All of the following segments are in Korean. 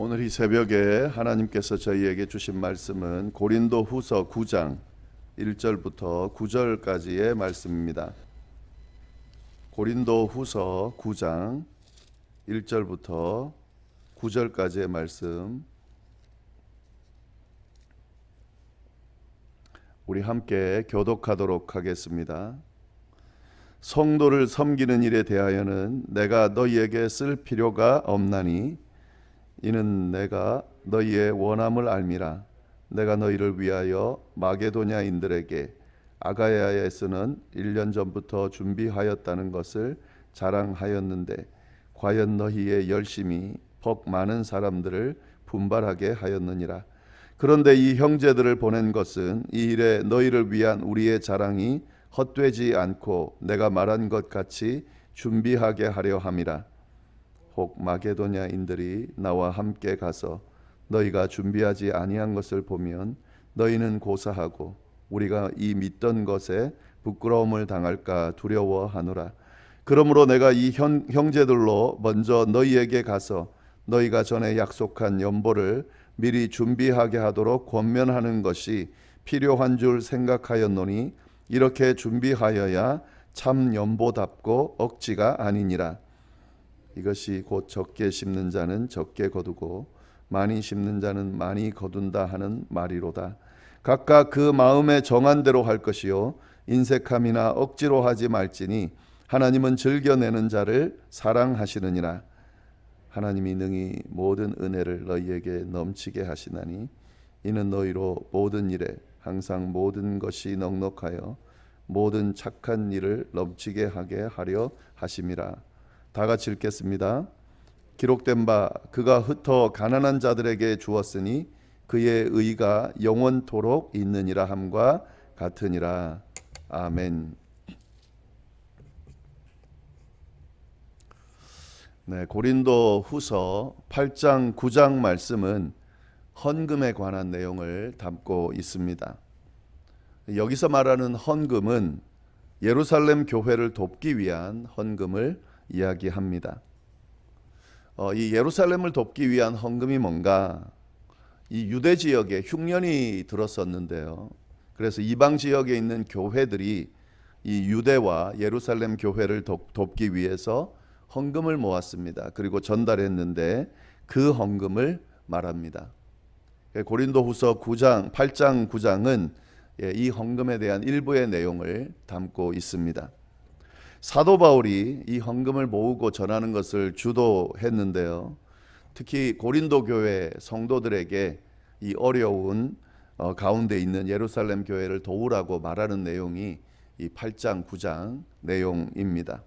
오늘 이 새벽에 하나님께서 저희에게 주신 말씀은 고린도후서 9장 1절부터 9절까지의 말씀입니다. 고린도후서 9장 1절부터 9절까지의 말씀, 우리 함께 교독하도록 하겠습니다. 성도를 섬기는 일에 대하여는 내가 너희에게 쓸 필요가 없나니 이는 내가 너희의 원함을 알미라. 내가 너희를 위하여 마게도냐인들에게 아가야에서는 1년 전부터 준비하였다는 것을 자랑하였는데 과연 너희의 열심이 퍽 많은 사람들을 분발하게 하였느니라. 그런데 이 형제들을 보낸 것은 이 일에 너희를 위한 우리의 자랑이 헛되지 않고 내가 말한 것 같이 준비하게 하려 함이라. 혹 마게도냐인들이 나와 함께 가서 너희가 준비하지 아니한 것을 보면 너희는 고사하고 우리가 이 믿던 것에 부끄러움을 당할까 두려워하노라. 그러므로 내가 이 형제들로 먼저 너희에게 가서 너희가 전에 약속한 연보를 미리 준비하게 하도록 권면하는 것이 필요한 줄 생각하였노니 이렇게 준비하여야 참 연보답고 억지가 아니니라. 이것이 곧 적게 심는 자는 적게 거두고 많이 심는 자는 많이 거둔다 하는 말이로다. 각각 그 마음에 정한 대로 할 것이요 인색함이나 억지로 하지 말지니 하나님은 즐겨내는 자를 사랑하시느니라. 하나님이 능히 모든 은혜를 너희에게 넘치게 하시나니 이는 너희로 모든 일에 항상 모든 것이 넉넉하여 모든 착한 일을 넘치게 하게 하려 하심이라. 다 같이 읽겠습니다. 기록된 바 그가 흩어 가난한 자들에게 주었으니 그의 의가 영원토록 있느니라 함과 같으니라. 아멘. 네, 고린도 후서 8장 9장 말씀은 헌금에 관한 내용을 담고 있습니다. 여기서 말하는 헌금은 예루살렘 교회를 돕기 위한 헌금을 이야기합니다. 이 예루살렘을 돕기 위한 헌금이 뭔가, 이 유대 지역에 흉년이 들었었는데요. 그래서 이방 지역에 있는 교회들이 이 유대와 예루살렘 교회를 돕기 위해서 헌금을 모았습니다. 그리고 전달했는데 그 헌금을 말합니다. 고린도후서 9장, 8장 9장은 이 헌금에 대한 일부의 내용을 담고 있습니다. 사도 바울이 이 헌금을 모으고 전하는 것을 주도했는데요. 특히 고린도 교회 성도들에게 이 어려운 가운데 있는 예루살렘 교회를 도우라고 말하는 내용이 이 8장 9장 내용입니다.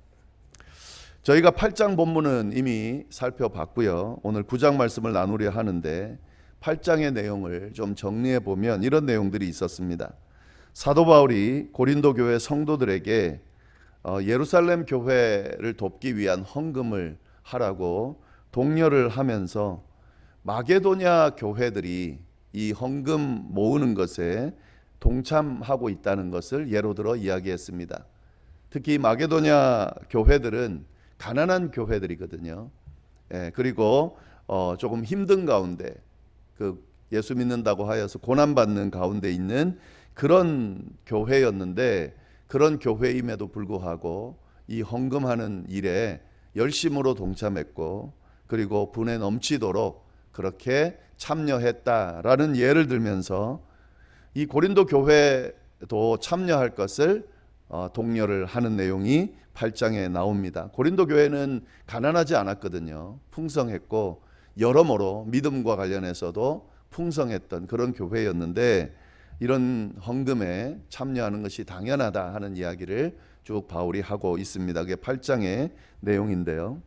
저희가 8장 본문은 이미 살펴봤고요. 오늘 9장 말씀을 나누려 하는데 8장의 내용을 좀 정리해 보면 이런 내용들이 있었습니다. 사도 바울이 고린도 교회 성도들에게 예루살렘 교회를 돕기 위한 헌금을 하라고 독려를 하면서 마게도냐 교회들이 이 헌금 모으는 것에 동참하고 있다는 것을 예로 들어 이야기했습니다. 특히 마게도냐 교회들은 가난한 교회들이거든요. 그리고 조금 힘든 가운데, 예수 믿는다고 하여서 고난받는 가운데 있는 그런 교회였는데, 그런 교회임에도 불구하고 이 헌금하는 일에 열심으로 동참했고 그리고 분에 넘치도록 그렇게 참여했다라는 예를 들면서 이 고린도 교회도 참여할 것을 독려를 하는 내용이 8장에 나옵니다. 고린도 교회는 가난하지 않았거든요. 풍성했고 여러모로 믿음과 관련해서도 풍성했던 그런 교회였는데 이런 헌금에 참여하는 것이 당연하다 하는 이야기를 쭉 바울이 하고 있습니다. 그게 8장의 내용인데요.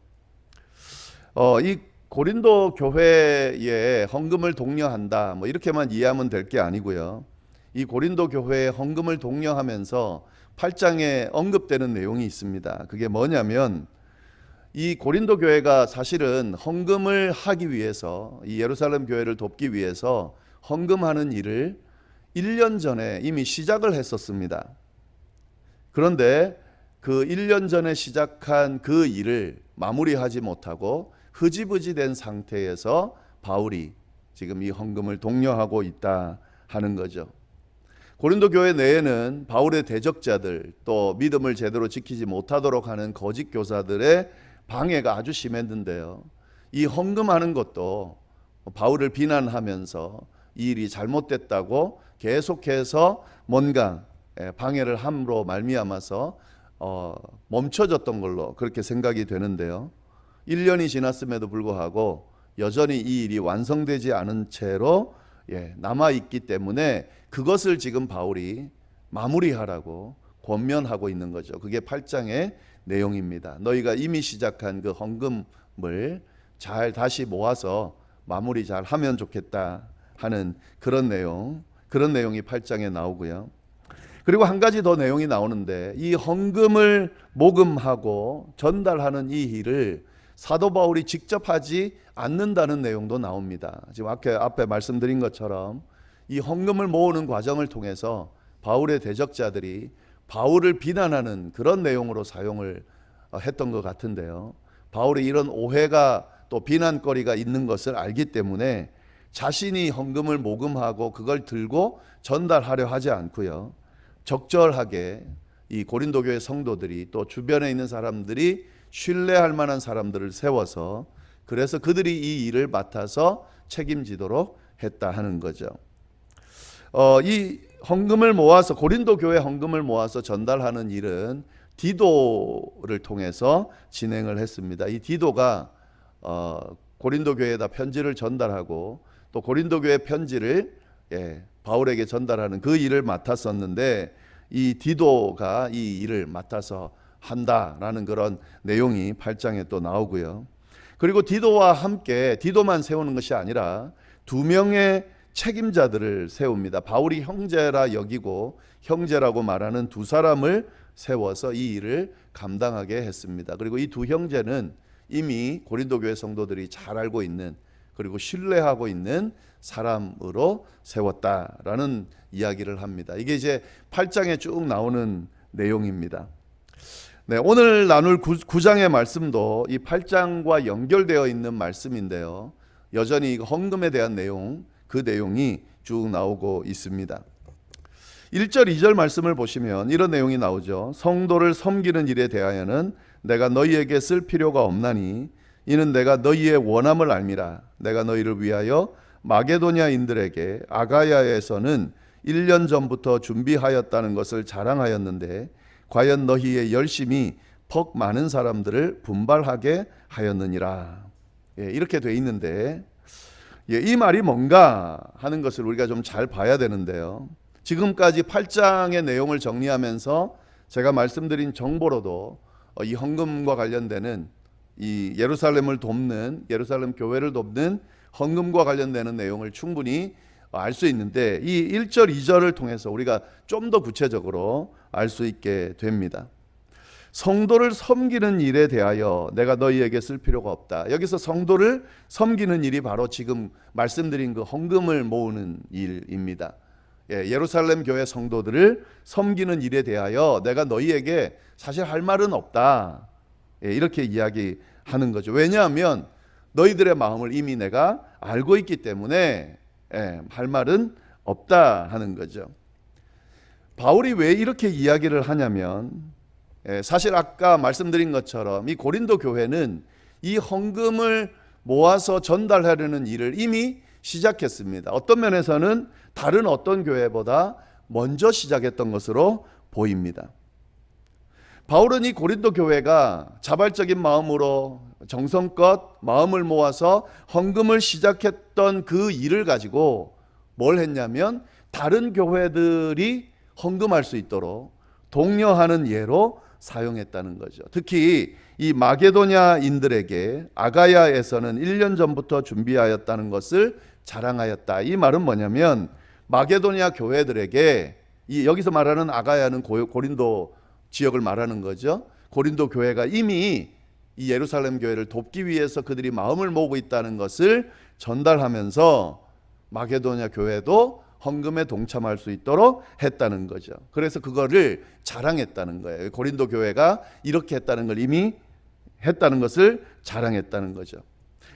이 고린도 교회에 헌금을 독려한다, 뭐 이렇게만 이해하면 될 게 아니고요. 이 고린도 교회에 헌금을 독려하면서 8장에 언급되는 내용이 있습니다. 그게 뭐냐면 이 고린도 교회가 사실은 헌금을 하기 위해서, 이 예루살렘 교회를 돕기 위해서 헌금하는 일을 1년 전에 이미 시작을 했었습니다. 그런데 그 1년 전에 시작한 그 일을 마무리하지 못하고 흐지부지 된 상태에서 바울이 지금 이 헌금을 독려하고 있다 하는 거죠. 고린도 교회 내에는 바울의 대적자들, 또 믿음을 제대로 지키지 못하도록 하는 거짓 교사들의 방해가 아주 심했는데요. 이 헌금하는 것도 바울을 비난하면서 이 일이 잘못됐다고 계속해서 뭔가 방해를 함으로 말미암아서 멈춰졌던 걸로 그렇게 생각이 되는데요. 1년이 지났음에도 불구하고 여전히 이 일이 완성되지 않은 채로 남아있기 때문에 그것을 지금 바울이 마무리하라고 권면하고 있는 거죠. 그게 8장의 내용입니다. 너희가 이미 시작한 그 헌금을 잘 다시 모아서 마무리 잘 하면 좋겠다 하는 그런 내용이 8장에 나오고요. 그리고 한 가지 더 내용이 나오는데, 이 헌금을 모금하고 전달하는 이 일을 사도 바울이 직접 하지 않는다는 내용도 나옵니다. 지금 앞에 말씀드린 것처럼 이 헌금을 모으는 과정을 통해서 바울의 대적자들이 바울을 비난하는 그런 내용으로 사용을 했던 것 같은데요. 바울이 이런 오해가 또 비난거리가 있는 것을 알기 때문에 자신이 헌금을 모금하고 그걸 들고 전달하려 하지 않고요. 적절하게 이 고린도 교회 성도들이 또 주변에 있는 사람들이 신뢰할 만한 사람들을 세워서, 그래서 그들이 이 일을 맡아서 책임지도록 했다 하는 거죠. 이 헌금을 모아서, 고린도 교회 헌금을 모아서 전달하는 일은 디도를 통해서 진행을 했습니다. 이 디도가 고린도 교회에다 편지를 전달하고 또 고린도 교회 편지를 바울에게 전달하는 그 일을 맡았었는데, 이 디도가 이 일을 맡아서 한다라는 그런 내용이 8장에 또 나오고요. 그리고 디도와 함께 디도만 세우는 것이 아니라 2명의 책임자들을 세웁니다. 바울이 형제라 여기고 형제라고 말하는 2사람을 세워서 이 일을 감당하게 했습니다. 그리고 이 2 형제는 이미 고린도 교회 성도들이 잘 알고 있는, 그리고 신뢰하고 있는 사람으로 세웠다라는 이야기를 합니다. 이게 이제 8장에 쭉 나오는 내용입니다. 네, 오늘 나눌 9장의 말씀도 이 8장과 연결되어 있는 말씀인데요. 여전히 헌금에 대한 내용, 그 내용이 쭉 나오고 있습니다. 1절, 2절 말씀을 보시면 이런 내용이 나오죠. 성도를 섬기는 일에 대하여는 내가 너희에게 쓸 필요가 없나니 이는 내가 너희의 원함을 알미라. 내가 너희를 위하여 마게도냐인들에게 아가야에서는 1년 전부터 준비하였다는 것을 자랑하였는데 과연 너희의 열심이 퍽 많은 사람들을 분발하게 하였느니라. 이렇게 돼 있는데 이 말이 뭔가 하는 것을 우리가 좀 잘 봐야 되는데요. 지금까지 8장의 내용을 정리하면서 제가 말씀드린 정보로도 이 헌금과 관련되는 이 예루살렘을 돕는, 예루살렘 교회를 돕는 헌금과 관련되는 내용을 충분히 알 수 있는데, 이 1절, 2절을 통해서 우리가 좀 더 구체적으로 알 수 있게 됩니다. 성도를 섬기는 일에 대하여 내가 너희에게 쓸 필요가 없다. 여기서 성도를 섬기는 일이 바로 지금 말씀드린 그 헌금을 모으는 일입니다. 예루살렘 교회 성도들을 섬기는 일에 대하여 내가 너희에게 사실 할 말은 없다. 이렇게 이야기하는 거죠. 왜냐하면 너희들의 마음을 이미 내가 알고 있기 때문에 할 말은 없다 하는 거죠. 바울이 왜 이렇게 이야기를 하냐면, 사실 아까 말씀드린 것처럼 이 고린도 교회는 이 헌금을 모아서 전달하려는 일을 이미 시작했습니다. 어떤 면에서는 다른 어떤 교회보다 먼저 시작했던 것으로 보입니다. 바울은 이 고린도 교회가 자발적인 마음으로 정성껏 마음을 모아서 헌금을 시작했던 그 일을 가지고 뭘 했냐면 다른 교회들이 헌금할 수 있도록 독려하는 예로 사용했다는 거죠. 특히 이 마게도냐인들에게 아가야에서는 1년 전부터 준비하였다는 것을 자랑하였다. 이 말은 뭐냐면 마게도냐 교회들에게, 여기서 말하는 아가야는 고린도 지역을 말하는 거죠. 고린도 교회가 이미 이 예루살렘 교회를 돕기 위해서 그들이 마음을 모으고 있다는 것을 전달하면서 마게도냐 교회도 헌금에 동참할 수 있도록 했다는 거죠. 그래서 그거를 자랑했다는 거예요. 고린도 교회가 이렇게 했다는 걸 이미 했다는 것을 자랑했다는 거죠.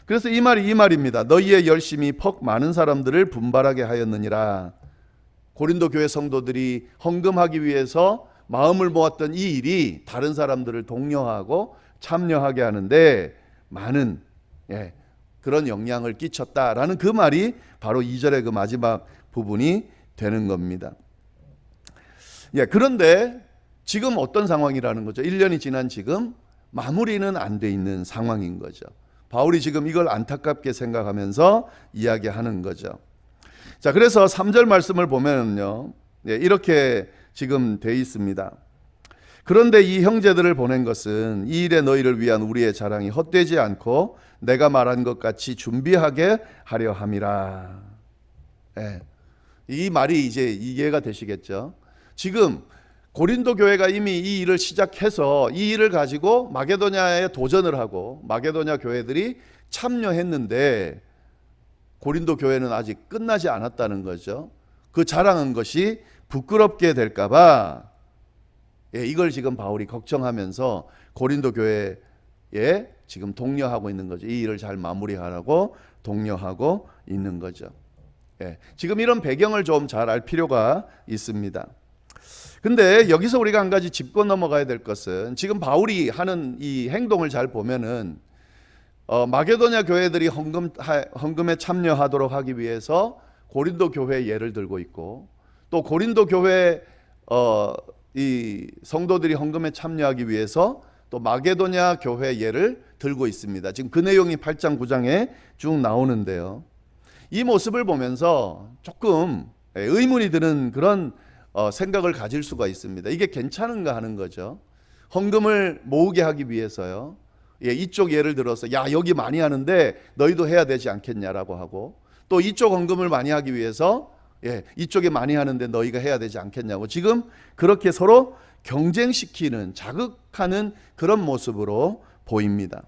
그래서 이 말이 이 말입니다. 너희의 열심이 퍽 많은 사람들을 분발하게 하였느니라. 고린도 교회 성도들이 헌금하기 위해서 마음을 모았던 이 일이 다른 사람들을 독려하고 참여하게 하는데 많은 그런 영향을 끼쳤다라는 그 말이 바로 2절의 그 마지막 부분이 되는 겁니다. 그런데 지금 어떤 상황이라는 거죠? 1년이 지난 지금 마무리는 안 돼 있는 상황인 거죠. 바울이 지금 이걸 안타깝게 생각하면서 이야기하는 거죠. 자, 그래서 3절 말씀을 보면요, 이렇게 지금 돼 있습니다. 그런데 이 형제들을 보낸 것은 이 일에 너희를 위한 우리의 자랑이 헛되지 않고 내가 말한 것 같이 준비하게 하려 함이라. 이 말이 이제 이해가 되시겠죠? 지금 고린도 교회가 이미 이 일을 시작해서 이 일을 가지고 마게도냐에 도전을 하고 마게도냐 교회들이 참여했는데 고린도 교회는 아직 끝나지 않았다는 거죠. 그 자랑한 것이 부끄럽게 될까봐 이걸 지금 바울이 걱정하면서 고린도 교회에 지금 독려하고 있는 거죠. 이 일을 잘 마무리하라고 독려하고 있는 거죠. 지금 이런 배경을 좀 잘 알 필요가 있습니다. 근데 여기서 우리가 한 가지 짚고 넘어가야 될 것은 지금 바울이 하는 이 행동을 잘 보면은 마게도냐 교회들이 헌금에 참여하도록 하기 위해서 고린도 교회 예를 들고 있고 또 고린도 교회 이 성도들이 헌금에 참여하기 위해서 또 마게도냐 교회 예를 들고 있습니다. 지금 그 내용이 8장 9장에 쭉 나오는데요. 이 모습을 보면서 조금 의문이 드는 그런 생각을 가질 수가 있습니다. 이게 괜찮은가 하는 거죠. 헌금을 모으게 하기 위해서요. 이쪽 예를 들어서 야 여기 많이 하는데 너희도 해야 되지 않겠냐라고 하고 또 이쪽 헌금을 많이 하기 위해서 이쪽에 많이 하는데 너희가 해야 되지 않겠냐고 지금 그렇게 서로 경쟁시키는 자극하는 그런 모습으로 보입니다.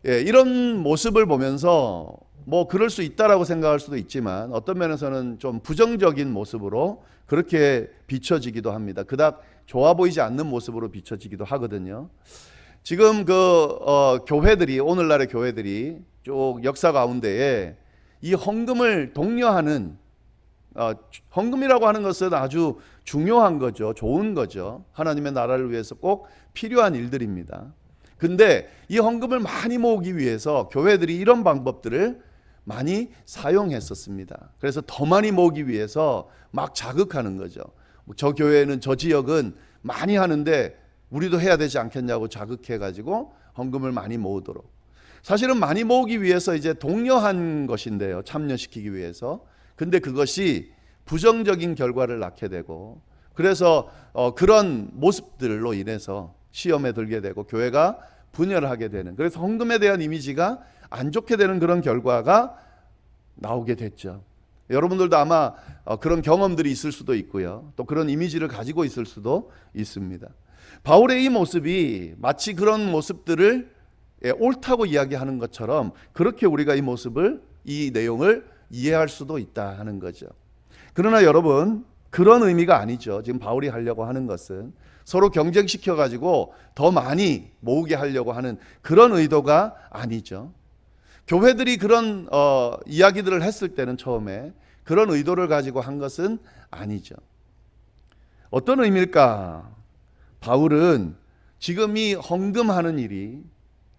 이런 모습을 보면서 뭐 그럴 수 있다라고 생각할 수도 있지만 어떤 면에서는 좀 부정적인 모습으로 그렇게 비춰지기도 합니다. 그닥 좋아 보이지 않는 모습으로 비춰지기도 하거든요. 지금 교회들이 오늘날의 교회들이 쭉 역사 가운데에 이 헌금을 독려하는 헌금이라고 하는 것은 아주 중요한 거죠. 좋은 거죠. 하나님의 나라를 위해서 꼭 필요한 일들입니다. 근데 이 헌금을 많이 모으기 위해서 교회들이 이런 방법들을 많이 사용했었습니다. 그래서 더 많이 모으기 위해서 막 자극하는 거죠. 저 교회는 저 지역은 많이 하는데 우리도 해야 되지 않겠냐고 자극해가지고 헌금을 많이 모으도록. 사실은 많이 모으기 위해서 이제 독려한 것인데요. 참여시키기 위해서. 근데 그것이 부정적인 결과를 낳게 되고 그래서 그런 모습들로 인해서 시험에 들게 되고 교회가 분열하게 되는 그래서 헌금에 대한 이미지가 안 좋게 되는 그런 결과가 나오게 됐죠. 여러분들도 아마 그런 경험들이 있을 수도 있고요. 또 그런 이미지를 가지고 있을 수도 있습니다. 바울의 이 모습이 마치 그런 모습들을 옳다고 이야기하는 것처럼 그렇게 우리가 이 모습을 이 내용을 이해할 수도 있다 하는 거죠. 그러나 여러분 그런 의미가 아니죠. 지금 바울이 하려고 하는 것은 서로 경쟁시켜 가지고 더 많이 모으게 하려고 하는 그런 의도가 아니죠. 교회들이 그런 이야기들을 했을 때는 처음에 그런 의도를 가지고 한 것은 아니죠. 어떤 의미일까? 바울은 지금 이 헌금하는 일이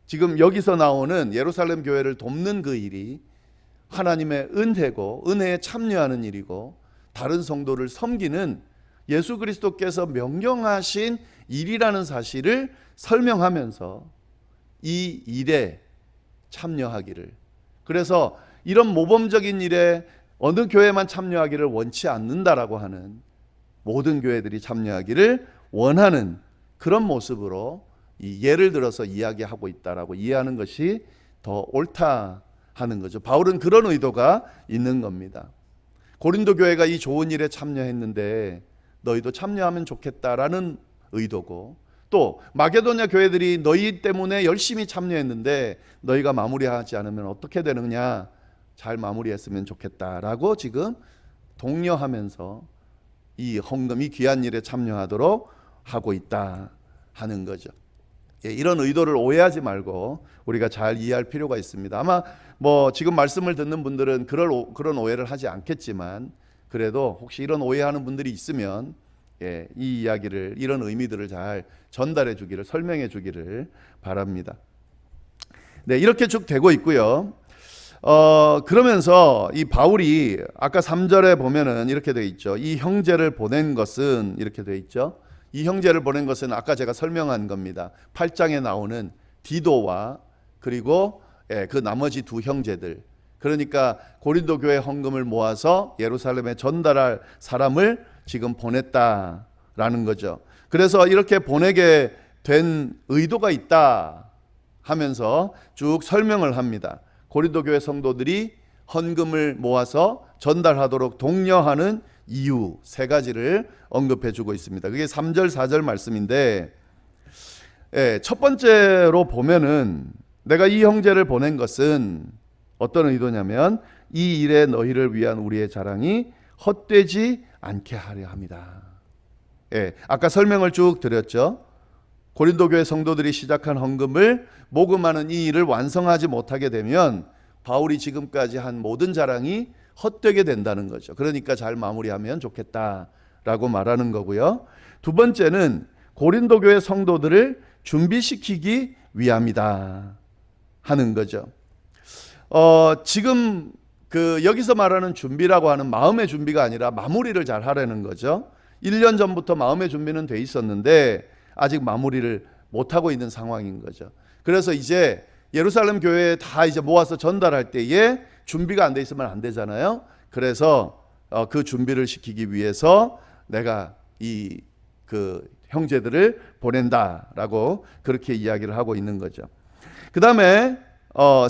지금 여기서 나오는 예루살렘 교회를 돕는 그 일이 하나님의 은혜고 은혜에 참여하는 일이고 다른 성도를 섬기는 예수 그리스도께서 명령하신 일이라는 사실을 설명하면서 이 일에 참여하기를 그래서 이런 모범적인 일에 어느 교회만 참여하기를 원치 않는다라고 하는 모든 교회들이 참여하기를 원하는 그런 모습으로 이 예를 들어서 이야기하고 있다라고 이해하는 것이 더 옳다 하는 거죠. 바울은 그런 의도가 있는 겁니다. 고린도 교회가 이 좋은 일에 참여했는데 너희도 참여하면 좋겠다라는 의도고 또 마게도냐 교회들이 너희 때문에 열심히 참여했는데 너희가 마무리하지 않으면 어떻게 되느냐 잘 마무리했으면 좋겠다라고 지금 독려하면서 이 헌금 이 귀한 일에 참여하도록 하고 있다 하는 거죠. 이런 의도를 오해하지 말고 우리가 잘 이해할 필요가 있습니다. 아마 뭐 지금 말씀을 듣는 분들은 그런 오해를 하지 않겠지만 그래도 혹시 이런 오해하는 분들이 있으면 이 이야기를, 이런 의미들을 잘 전달해 주기를, 설명해 주기를 바랍니다. 네, 이렇게 쭉 되고 있고요. 그러면서 이 바울이 아까 3절에 보면은 이렇게 되어 있죠. 이 형제를 보낸 것은, 이렇게 되어 있죠. 이 형제를 보낸 것은 아까 제가 설명한 겁니다. 8장에 나오는 디도와 그리고 그 나머지 두 형제들. 그러니까 고린도 교회 헌금을 모아서 예루살렘에 전달할 사람을 지금 보냈다라는 거죠. 그래서 이렇게 보내게 된 의도가 있다 하면서 쭉 설명을 합니다. 고린도 교회 성도들이 헌금을 모아서 전달하도록 독려하는 이유 3가지를 언급해 주고 있습니다. 그게 3절 4절 말씀인데, 첫 번째로 보면은 내가 이 형제를 보낸 것은 어떤 의도냐면 이 일에 너희를 위한 우리의 자랑이 헛되지 않게 하려 합니다. 아까 설명을 쭉 드렸죠. 고린도 교회 성도들이 시작한 헌금을 모금하는 이 일을 완성하지 못하게 되면 바울이 지금까지 한 모든 자랑이 헛되게 된다는 거죠. 그러니까 잘 마무리하면 좋겠다라고 말하는 거고요. 두 번째는 고린도 교회 성도들을 준비시키기 위함이다 하는 거죠. 지금 여기서 말하는 준비라고 하는 마음의 준비가 아니라 마무리를 잘 하라는 거죠. 1년 전부터 마음의 준비는 돼 있었는데 아직 마무리를 못하고 있는 상황인 거죠. 그래서 이제 예루살렘 교회에 다 이제 모아서 전달할 때에 준비가 안 돼 있으면 안 되잖아요. 그래서 그 준비를 시키기 위해서 내가 그 형제들을 보낸다라고 그렇게 이야기를 하고 있는 거죠. 그 다음에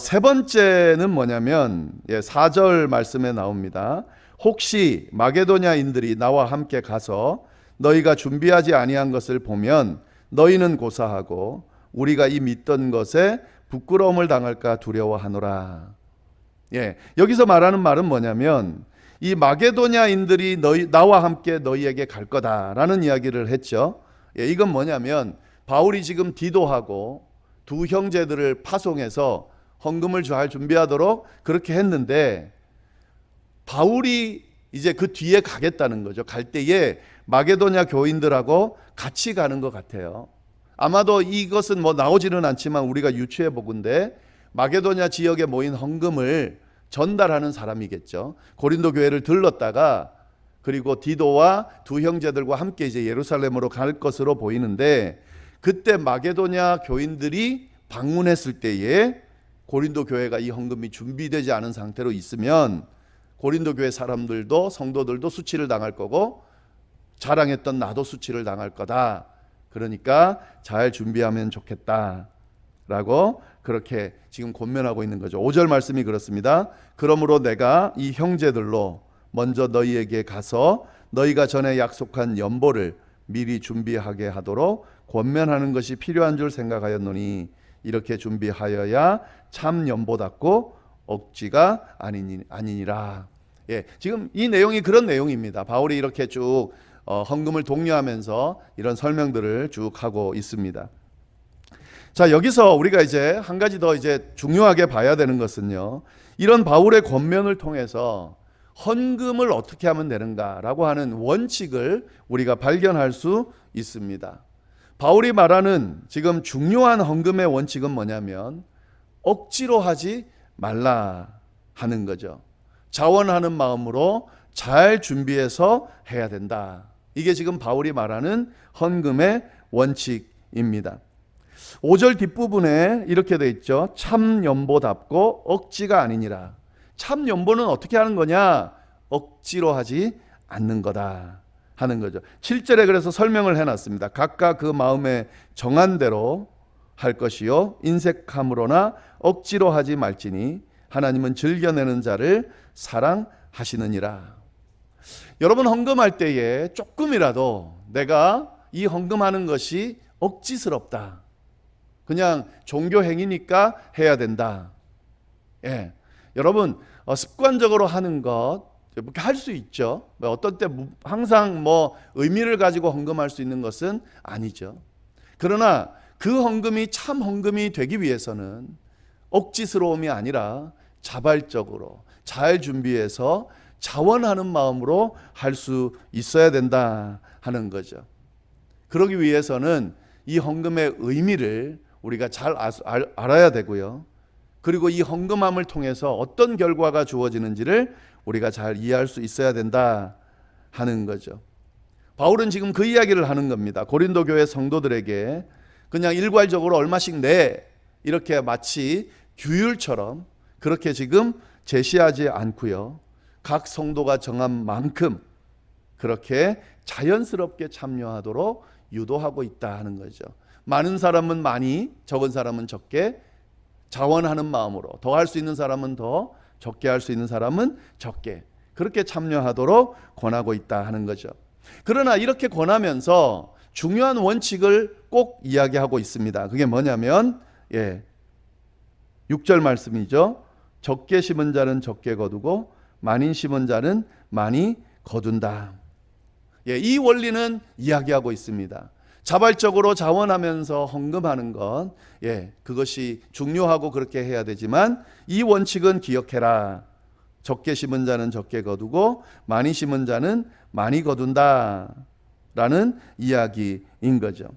세 번째는 뭐냐면 4절 말씀에 나옵니다. 혹시 마게도냐인들이 나와 함께 가서 너희가 준비하지 아니한 것을 보면 너희는 고사하고 우리가 이 믿던 것에 부끄러움을 당할까 두려워하노라. 여기서 말하는 말은 뭐냐면 이 마게도냐인들이 나와 함께 너희에게 갈 거다라는 이야기를 했죠. 이건 뭐냐면 바울이 지금 디도하고 두 형제들을 파송해서 헌금을 잘 준비하도록 그렇게 했는데 바울이 이제 그 뒤에 가겠다는 거죠. 갈 때에 마게도냐 교인들하고 같이 가는 것 같아요. 아마도 이것은 뭐 나오지는 않지만 우리가 유추해 보건대 마게도냐 지역에 모인 헌금을 전달하는 사람이겠죠. 고린도 교회를 들렀다가 그리고 디도와 두 형제들과 함께 이제 예루살렘으로 갈 것으로 보이는데 그때 마게도냐 교인들이 방문했을 때에 고린도 교회가 이 헌금이 준비되지 않은 상태로 있으면 고린도 교회 사람들도 성도들도 수치를 당할 거고 자랑했던 나도 수치를 당할 거다. 그러니까 잘 준비하면 좋겠다라고 그렇게 지금 권면하고 있는 거죠. 5절 말씀이 그렇습니다. 그러므로 내가 이 형제들로 먼저 너희에게 가서 너희가 전에 약속한 연보를 미리 준비하게 하도록 권면하는 것이 필요한 줄 생각하였노니 이렇게 준비하여야 참 연보답고 억지가 아니니라. 지금 이 내용이 그런 내용입니다. 바울이 이렇게 쭉 헌금을 독려하면서 이런 설명들을 쭉 하고 있습니다. 자, 여기서 우리가 이제 한 가지 더 이제 중요하게 봐야 되는 것은요. 이런 바울의 권면을 통해서 헌금을 어떻게 하면 되는가라고 하는 원칙을 우리가 발견할 수 있습니다. 바울이 말하는 지금 중요한 헌금의 원칙은 뭐냐면 억지로 하지 말라 하는 거죠. 자원하는 마음으로 잘 준비해서 해야 된다. 이게 지금 바울이 말하는 헌금의 원칙입니다. 5절 뒷부분에 이렇게 되어 있죠. 참 연보답고 억지가 아니니라. 참 연보는 어떻게 하는 거냐? 억지로 하지 않는 거다 하는 거죠. 7절에 그래서 설명을 해놨습니다. 각각 그 마음에 정한 대로 할 것이요 인색함으로나 억지로 하지 말지니 하나님은 즐겨내는 자를 사랑하시느니라. 여러분 헌금할 때에 조금이라도 내가 이 헌금하는 것이 억지스럽다, 그냥 종교 행위니까 해야 된다, 여러분 습관적으로 하는 것 할 수 있죠. 어떤 때 항상 뭐 의미를 가지고 헌금할 수 있는 것은 아니죠. 그러나 그 헌금이 참 헌금이 되기 위해서는 억지스러움이 아니라 자발적으로 잘 준비해서 자원하는 마음으로 할 수 있어야 된다 하는 거죠. 그러기 위해서는 이 헌금의 의미를 우리가 잘 알아야 되고요. 그리고 이 헌금함을 통해서 어떤 결과가 주어지는지를 우리가 잘 이해할 수 있어야 된다 하는 거죠. 바울은 지금 그 이야기를 하는 겁니다. 고린도 교회 성도들에게 그냥 일괄적으로 얼마씩 내 이렇게 마치 규율처럼 그렇게 지금 제시하지 않고요. 각 성도가 정한 만큼 그렇게 자연스럽게 참여하도록 유도하고 있다 하는 거죠. 많은 사람은 많이, 적은 사람은 적게 자원하는 마음으로, 더 할 수 있는 사람은 더, 적게 할 수 있는 사람은 적게 그렇게 참여하도록 권하고 있다 하는 거죠. 그러나 이렇게 권하면서 중요한 원칙을 꼭 이야기하고 있습니다. 그게 뭐냐면 6절 말씀이죠. 적게 심은 자는 적게 거두고 많이 심은 자는 많이 거둔다. 이 원리는 이야기하고 있습니다. 자발적으로 자원하면서 헌금하는 건 그것이 중요하고 그렇게 해야 되지만 이 원칙은 기억해라. 적게 심은 자는 적게 거두고 많이 심은 자는 많이 거둔다 라는 이야기인 거죠.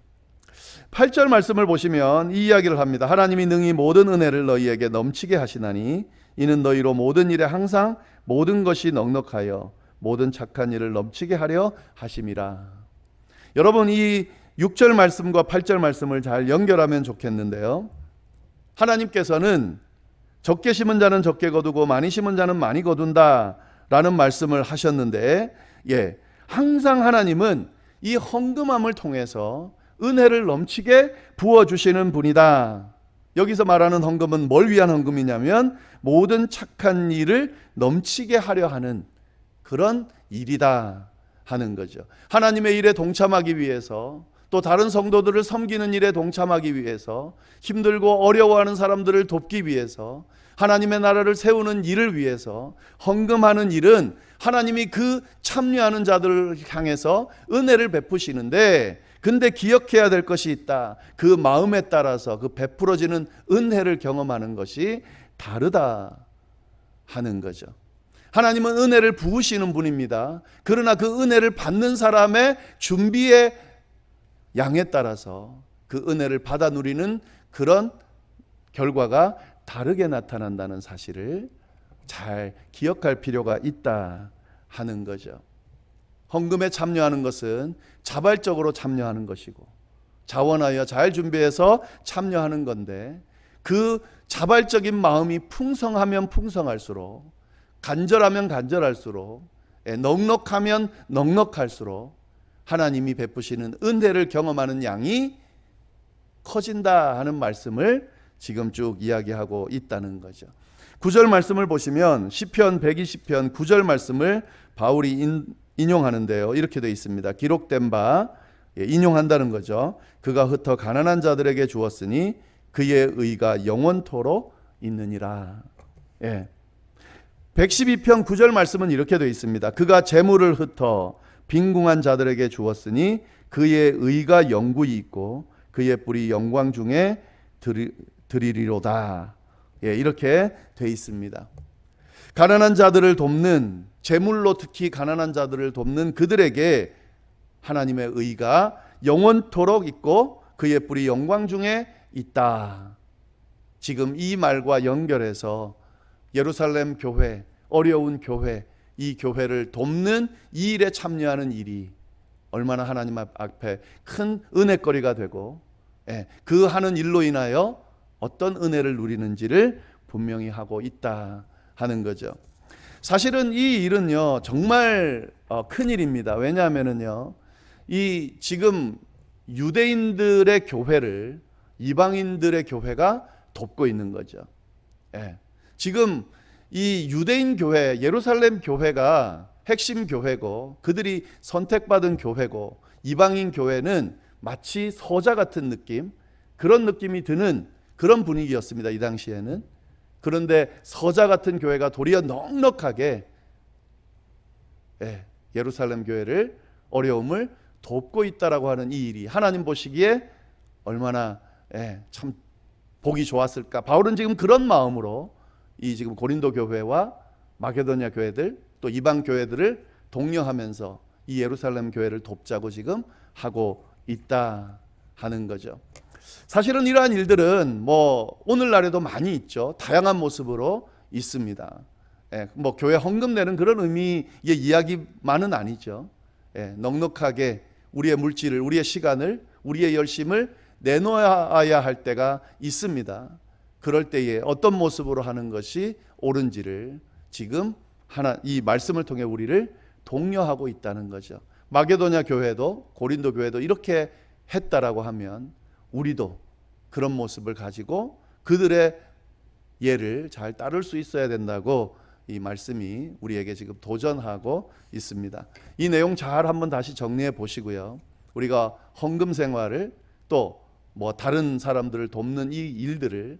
8절 말씀을 보시면 이 이야기를 합니다. 하나님이 능히 모든 은혜를 너희에게 넘치게 하시나니 이는 너희로 모든 일에 항상 모든 것이 넉넉하여 모든 착한 일을 넘치게 하려 하심이라. 여러분, 이 6절 말씀과 8절 말씀을 잘 연결하면 좋겠는데요. 하나님께서는 적게 심은 자는 적게 거두고 많이 심은 자는 많이 거둔다 라는 말씀을 하셨는데 항상 하나님은 이 헌금함을 통해서 은혜를 넘치게 부어주시는 분이다. 여기서 말하는 헌금은 뭘 위한 헌금이냐면 모든 착한 일을 넘치게 하려 하는 그런 일이다 하는 거죠. 하나님의 일에 동참하기 위해서, 또 다른 성도들을 섬기는 일에 동참하기 위해서, 힘들고 어려워하는 사람들을 돕기 위해서, 하나님의 나라를 세우는 일을 위해서 헌금하는 일은 하나님이 그 참여하는 자들을 향해서 은혜를 베푸시는데, 근데 기억해야 될 것이 있다. 그 마음에 따라서 그 베풀어지는 은혜를 경험하는 것이 다르다 하는 거죠. 하나님은 은혜를 부으시는 분입니다. 그러나 그 은혜를 받는 사람의 준비의 양에 따라서 그 은혜를 받아 누리는 그런 결과가 다르게 나타난다는 사실을 잘 기억할 필요가 있다 하는 거죠. 헌금에 참여하는 것은 자발적으로 참여하는 것이고 자원하여 잘 준비해서 참여하는 건데, 그 자발적인 마음이 풍성하면 풍성할수록, 간절하면 간절할수록, 넉넉하면 넉넉할수록 하나님이 베푸시는 은혜를 경험하는 양이 커진다 하는 말씀을 지금 쭉 이야기하고 있다는 거죠. 9절 말씀을 보시면 시편 120편 9절 말씀을 바울이 인용하는데요. 이렇게 되어 있습니다. 기록된 바, 인용한다는 거죠. 그가 흩어 가난한 자들에게 주었으니 그의 의가 영원토록 있느니라. 112편 9절 말씀은 이렇게 되어 있습니다. 그가 재물을 흩어 빈궁한 자들에게 주었으니 그의 의가 영구히 있고 그의 뿔이 영광 중에 드리리로다. 이렇게 되어 있습니다. 가난한 자들을 돕는, 재물로 특히 가난한 자들을 돕는 그들에게 하나님의 의가 영원토록 있고 그의 뿔이 영광 중에 있다. 지금 이 말과 연결해서 예루살렘 교회, 어려운 교회, 이 교회를 돕는 이 일에 참여하는 일이 얼마나 하나님 앞에 큰 은혜거리가 되고 그 하는 일로 인하여 어떤 은혜를 누리는지를 분명히 하고 있다 하는 거죠. 사실은 이 일은요 정말 큰 일입니다. 왜냐하면은요 이 지금 유대인들의 교회를 이방인들의 교회가 돕고 있는 거죠. 지금 이 유대인 교회, 예루살렘 교회가 핵심 교회고 그들이 선택받은 교회고, 이방인 교회는 마치 서자 같은 느낌, 그런 느낌이 드는 그런 분위기였습니다. 이 당시에는. 그런데 서자 같은 교회가 도리어 넉넉하게 예루살렘 교회를, 어려움을 돕고 있다라고 하는 이 일이 하나님 보시기에 얼마나 참 보기 좋았을까. 바울은 지금 그런 마음으로 이 지금 고린도 교회와 마게도냐 교회들 또 이방 교회들을 독려하면서 이 예루살렘 교회를 돕자고 지금 하고 있다 하는 거죠. 사실은 이러한 일들은 뭐 오늘날에도 많이 있죠. 다양한 모습으로 있습니다. 뭐 교회 헌금 내는 그런 의미의 이야기만은 아니죠. 넉넉하게 우리의 물질을, 우리의 시간을, 우리의 열심을 내놓아야 할 때가 있습니다. 그럴 때에 어떤 모습으로 하는 것이 옳은지를 지금 이 말씀을 통해 우리를 독려하고 있다는 거죠. 마게도냐 교회도 고린도 교회도 이렇게 했다라고 하면 우리도 그런 모습을 가지고 그들의 예를 잘 따를 수 있어야 된다고 이 말씀이 우리에게 지금 도전하고 있습니다. 이 내용 잘 한번 다시 정리해 보시고요. 우리가 헌금 생활을 또 뭐 다른 사람들을 돕는 이 일들을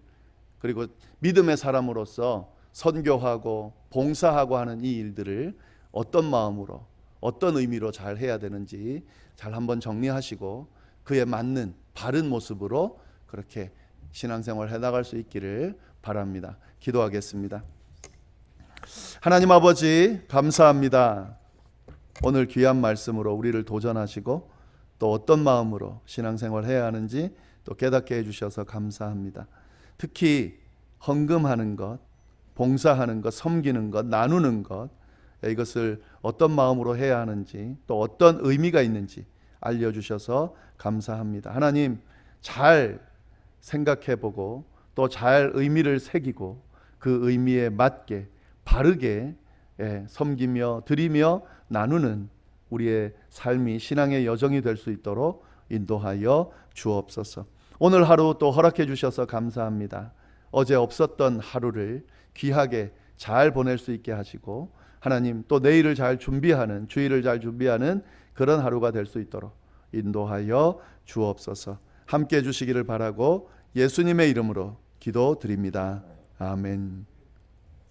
그리고 믿음의 사람으로서 선교하고 봉사하고 하는 이 일들을 어떤 마음으로 어떤 의미로 잘 해야 되는지 잘 한번 정리하시고 그에 맞는 바른 모습으로 그렇게 신앙생활 해나갈 수 있기를 바랍니다. 기도하겠습니다. 하나님 아버지 감사합니다. 오늘 귀한 말씀으로 우리를 도전하시고 또 어떤 마음으로 신앙생활 해야 하는지 또 깨닫게 해주셔서 감사합니다. 특히 헌금하는 것, 봉사하는 것, 섬기는 것, 나누는 것 이것을 어떤 마음으로 해야 하는지 또 어떤 의미가 있는지 알려주셔서 감사합니다. 하나님 잘 생각해보고 또 잘 의미를 새기고 그 의미에 맞게 바르게 섬기며 드리며 나누는 우리의 삶이 신앙의 여정이 될 수 있도록 인도하여 주옵소서. 오늘 하루 또 허락해 주셔서 감사합니다. 어제 없었던 하루를 귀하게 잘 보낼 수 있게 하시고 하나님 또 내일을 잘 준비하는 주일을 잘 준비하는 그런 하루가 될 수 있도록 인도하여 주옵소서. 함께 해주시기를 바라고 예수님의 이름으로 기도드립니다. 아멘.